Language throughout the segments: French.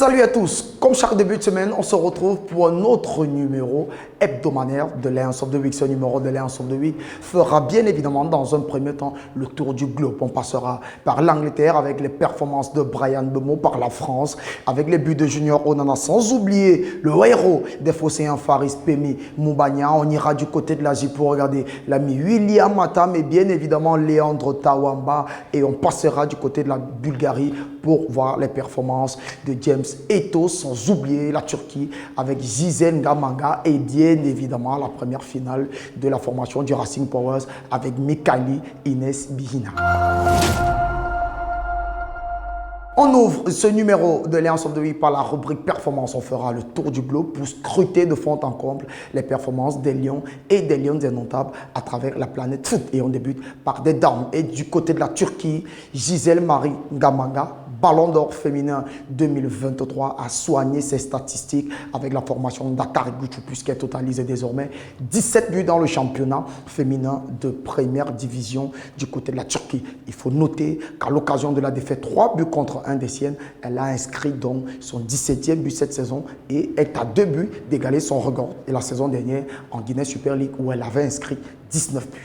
Salut à tous, comme chaque début de semaine, on se retrouve pour un autre numéro hebdomadaire de Lions of the Week. Ce numéro de Lions of the Week fera bien évidemment dans un premier temps le tour du globe. On passera par l'Angleterre avec les performances de Bryan Mbeumo, par la France avec les buts de Junior Onana, sans oublier le héros des Phocéens Faris Pemi Moumbagna. On ira du côté de l'Asie pour regarder l'ami William Matam et bien évidemment Leandro Tawamba, et on passera du côté de la Bulgarie pour voir les performances de James Eto'o, sans oublier la Turquie avec Zizen Gamanga et bien évidemment la première finale de la formation du Racing Powers avec Mikaili Ines Bihina. On ouvre ce numéro de Lions of the Week par la rubrique performance. On fera le tour du globe pour scruter de fond en comble les performances des Lions et des Lions indomptables à travers la planète foot. Et on débute par des dames. Et du côté de la Turquie, Giselle Marie Gamanga, Ballon d'Or féminin 2023, a soigné ses statistiques avec la formation Dakar Gucci, puisqu'elle totalise désormais 17 buts dans le championnat féminin de première division du côté de la Turquie. Il faut noter qu'à l'occasion de la défaite 3 buts contre 1 des siennes, elle a inscrit donc son 17e but cette saison et est à 2 buts d'égaler son record et la saison dernière en Guinée Super League où elle avait inscrit 19 buts.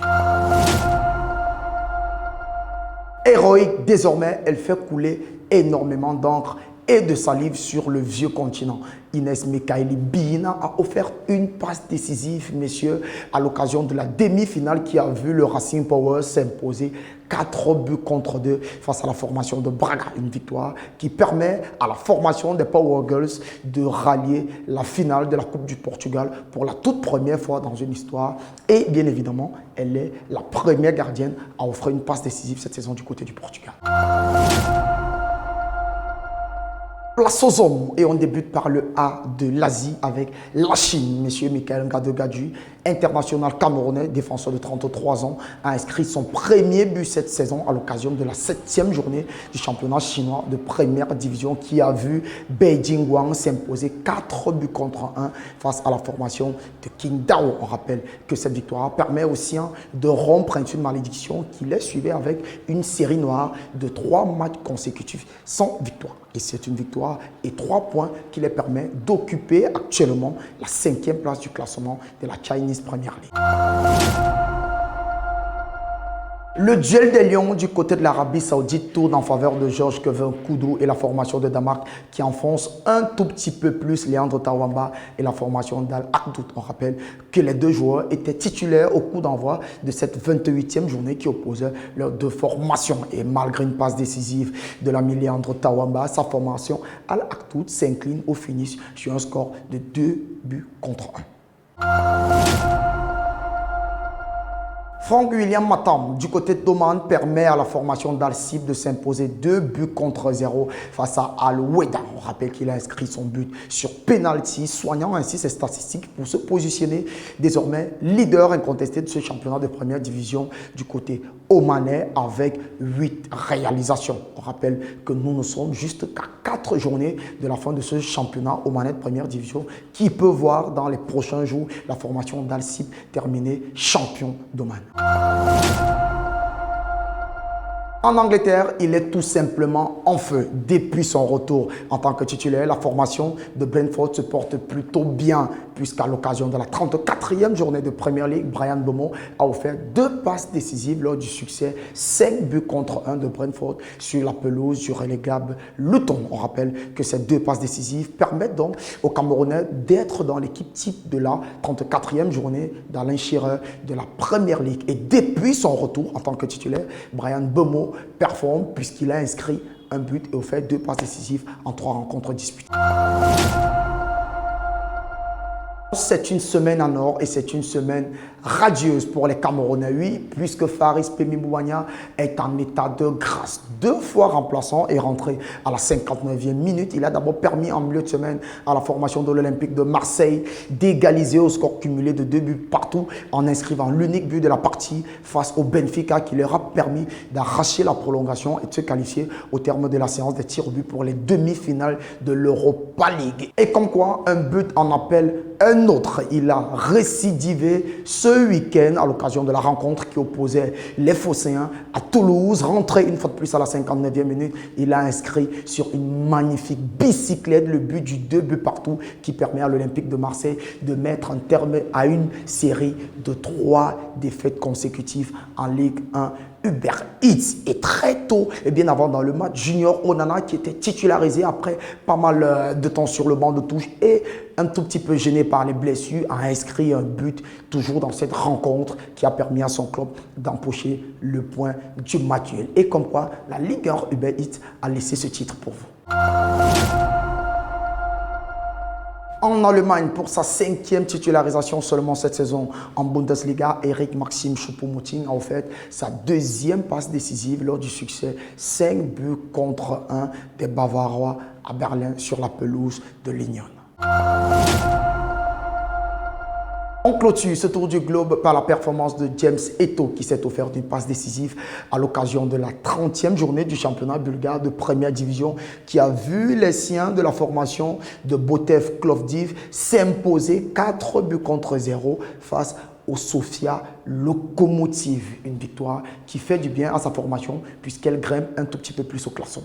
Héroïque, désormais, elle fait couler énormément d'encre et de salive sur le vieux continent. Ines Mikaili Bihina a offert une passe décisive, messieurs, à l'occasion de la demi-finale qui a vu le Racing Powers s'imposer 4 buts contre 2 face à la formation de Braga. Une victoire qui permet à la formation des Power Girls de rallier la finale de la Coupe du Portugal pour la toute première fois dans une histoire. Et bien évidemment, elle est la première gardienne à offrir une passe décisive cette saison du côté du Portugal. Place aux hommes et on débute par le A de l'Asie avec la Chine. Monsieur Michael Ngadegadju, international camerounais, défenseur de 33 ans, a inscrit son premier but cette saison à l'occasion de la 7e journée du championnat chinois de première division qui a vu Beijing Wang s'imposer 4 buts contre 1 face à la formation de Qingdao. On rappelle que cette victoire permet aussi de rompre une malédiction qui les suivait avec une série noire de 3 matchs consécutifs sans victoire. Et c'est une victoire et 3 points qui les permet d'occuper actuellement la 5e place du classement de la Chinese Premier League. Le duel des Lions du côté de l'Arabie Saoudite tourne en faveur de Georges Kevin Koudou et la formation de Damak qui enfonce un tout petit peu plus Leandro Tawamba et la formation d'Al Akdout. On rappelle que les deux joueurs étaient titulaires au coup d'envoi de cette 28e journée qui opposait leurs deux formations. Et malgré une passe décisive de l'ami Leandro Tawamba, sa formation Al Akdout s'incline au finish sur un score de 2 buts contre 1. Franck William Matam, du côté d'Oman, permet à la formation d'Al-Sib de s'imposer 2 buts contre 0 face à Al-Weda. On rappelle qu'il a inscrit son but sur penalty, soignant ainsi ses statistiques pour se positionner désormais leader incontesté de ce championnat de première division du côté omanais avec 8 réalisations. On rappelle que nous ne sommes juste qu'à 4 journées de la fin de ce championnat omanais de première division qui peut voir dans les prochains jours la formation d'Al-Sib terminer champion d'Oman. En Angleterre, il est tout simplement en feu. Depuis son retour en tant que titulaire, la formation de Brentford se porte plutôt bien puisqu'à l'occasion de la 34e journée de Premier League, Bryan Mbeumo a offert 2 passes décisives lors du succès 5 buts contre 1 de Brentford sur la pelouse du relégable Luton. On rappelle que ces 2 passes décisives permettent donc aux Camerounais d'être dans l'équipe type de la 34e journée d'Alain Shearer de la Premier League. Et depuis son retour en tant que titulaire, Bryan Mbeumo performe puisqu'il a inscrit un but et offert 2 passes décisives en 3 rencontres disputées. C'est une semaine en or et c'est une semaine radieuse pour les Camerounais, oui, puisque Faris Pemi Moumbagna est en état de grâce. 2 fois remplaçant et rentré à la 59e minute. Il a d'abord permis en milieu de semaine à la formation de l'Olympique de Marseille d'égaliser au score cumulé de 2 buts partout en inscrivant l'unique but de la partie face au Benfica qui leur a permis d'arracher la prolongation et de se qualifier au terme de la séance des tirs au but pour les demi-finales de l'Europa League. Et comme quoi, un but en appelle un un autre, il a récidivé ce week-end à l'occasion de la rencontre qui opposait les Phocéens à Toulouse. Rentré une fois de plus à la 59e minute, il a inscrit sur une magnifique bicyclette le but du 2 buts partout qui permet à l'Olympique de Marseille de mettre un terme à une série de 3 défaites consécutives en Ligue 1. Uber Eats. Et très tôt, et bien avant dans le match, Junior Onana qui était titularisé après pas mal de temps sur le banc de touche et un tout petit peu gêné par les blessures, a inscrit un but toujours dans cette rencontre qui a permis à son club d'empocher le point du match nul. Et comme quoi, la Ligue 1 Uber Eats a laissé ce titre pour vous. En Allemagne, pour sa 5e titularisation seulement cette saison en Bundesliga, Eric Maxim Choupo-Moting a offert sa 2e passe décisive lors du succès 5 buts contre 1 des Bavarois à Berlin sur la pelouse de l'Union. On clôture ce tour du globe par la performance de James Eto'o qui s'est offert une passe décisive à l'occasion de la 30e journée du championnat bulgare de première division qui a vu les siens de la formation de Botev Plovdiv s'imposer 4 buts contre 0 face au Sofia Lokomotiv. Une victoire qui fait du bien à sa formation puisqu'elle grimpe un tout petit peu plus au classement.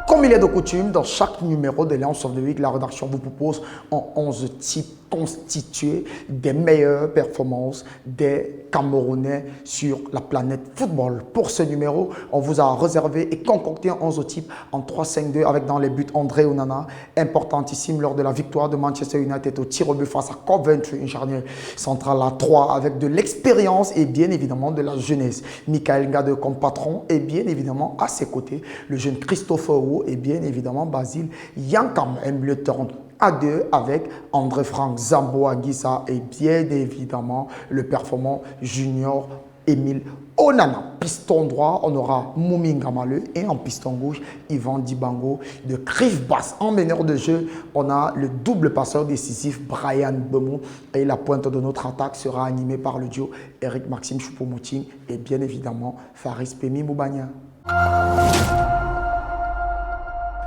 Comme il est de coutume, dans chaque numéro de Lions of the Week, la rédaction vous propose un 11 types constitué des meilleures performances des Camerounais sur la planète football. Pour ce numéro, on vous a réservé et concocté un 11 type en 3-5-2 avec dans les buts André Onana, importantissime lors de la victoire de Manchester United au tir au but face à Coventry, une charnière centrale à 3 avec de l'expérience et bien évidemment de la jeunesse. Michael Ngade comme patron et bien évidemment à ses côtés, le jeune Christopher Wu et bien évidemment Basile Yankam, un milieu de terrain à 2 avec André Frank Zamboa-Guissa et bien évidemment le performant junior Émile Onana. Piston droit, on aura Moumi Ngamale et en piston gauche, Yvan Dibango de Crif-Basse. En meneur de jeu, on a le double passeur décisif Brian Bemo et la pointe de notre attaque sera animée par le duo Eric Maxime Choupo-Moting et bien évidemment Faris Pemi Moubania.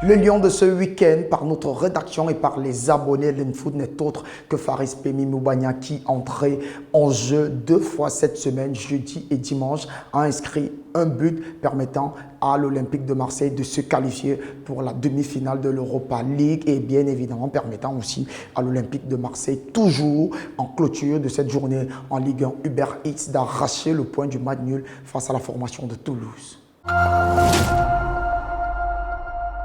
Le lion de ce week-end, par notre rédaction et par les abonnés l'Infoot, n'est autre que Faris Pemi Moubania qui, entré en jeu 2 fois cette semaine, jeudi et dimanche, a inscrit un but permettant à l'Olympique de Marseille de se qualifier pour la demi-finale de l'Europa League et bien évidemment permettant aussi à l'Olympique de Marseille, toujours en clôture de cette journée en Ligue 1 Uber Eats, d'arracher le point du match nul face à la formation de Toulouse.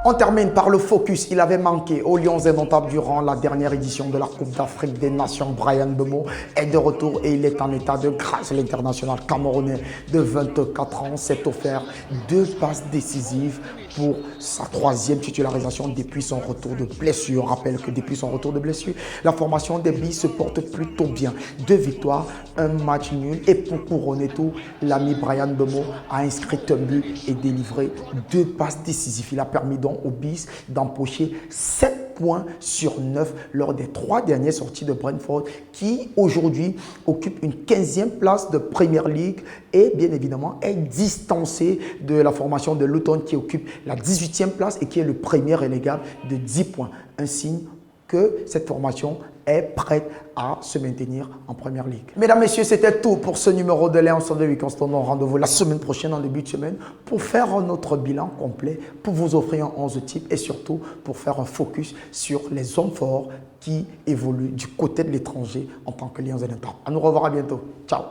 On termine par le focus. Il avait manqué aux Lions indomptables durant la dernière édition de la Coupe d'Afrique des Nations. Brian Bemo est de retour et il est en état de grâce. L'international camerounais de 24 ans s'est offert 2 passes décisives pour sa 3e titularisation depuis son retour de blessure. On rappelle que depuis son retour de blessure, la formation des Billes se porte plutôt bien. 2 victoires, 1 match nul. Et pour couronner tout, l'ami Brian Bemo a inscrit un but et délivré 2 passes décisives. Il a permis donc aux Billes d'empocher 7 points sur 9 lors des 3 dernières sorties de Brentford qui aujourd'hui occupe une 15e place de Premier League et bien évidemment est distancé de la formation de Luton qui occupe la 18e place et qui est le premier relégable de 10 points. Un signe que cette formation est prête à se maintenir en Première Ligue. Mesdames, Messieurs, c'était tout pour ce numéro de Lions of the Week. On se donne rendez-vous la semaine prochaine, en début de semaine, pour faire notre bilan complet, pour vous offrir un 11 type et surtout pour faire un focus sur les hommes forts qui évoluent du côté de l'étranger en tant que Lions indomptables. À nous revoir à bientôt. Ciao.